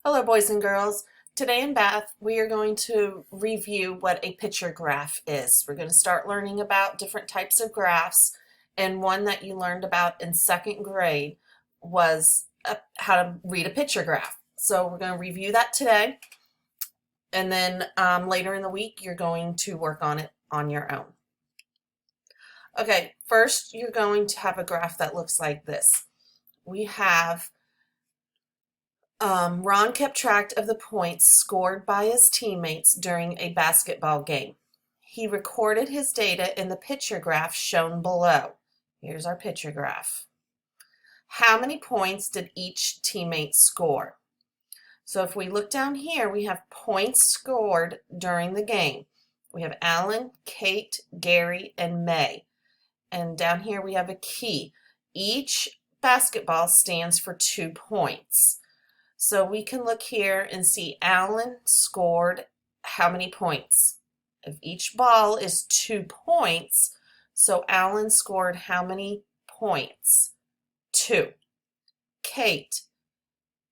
Hello, boys and girls. Today in Bath, we are going to review what a picture graph is. We're going to start learning about different types of graphs, and one that you learned about in second grade was how to read a picture graph. So we're going to review that today, and then later in the week, you're going to work on it on your own. Okay, first you're going to have a graph that looks like this. We have Ron kept track of the points scored by his teammates during a basketball game. He recorded his data in the picture graph shown below. Here's our picture graph. How many points did each teammate score? So if we look down here, we have points scored during the game. We have Alan, Kate, Gary, and May. And down here we have a key. Each basketball stands for 2 points. So we can look here and see Alan scored how many points? If each ball is 2 points, so Alan scored how many points? 2. Kate,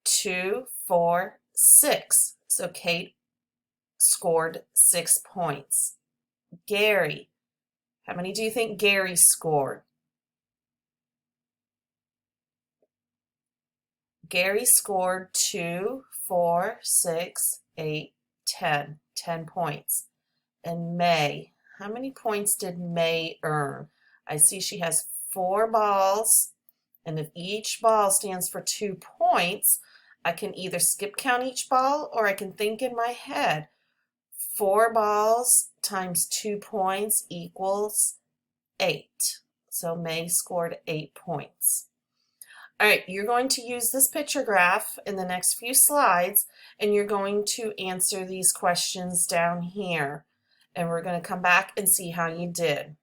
2, 4, 6. So Kate scored 6 points. Gary, how many do you think Gary scored? Gary scored 2, 4, 6, 8, 10. 10 points. And May, how many points did May earn? I see she has 4 balls, and if each ball stands for 2 points, I can either skip count each ball or I can think in my head 4 balls times 2 points equals 8. So May scored 8 points. All right, you're going to use this picture graph in the next few slides, and you're going to answer these questions down here. And we're going to come back and see how you did.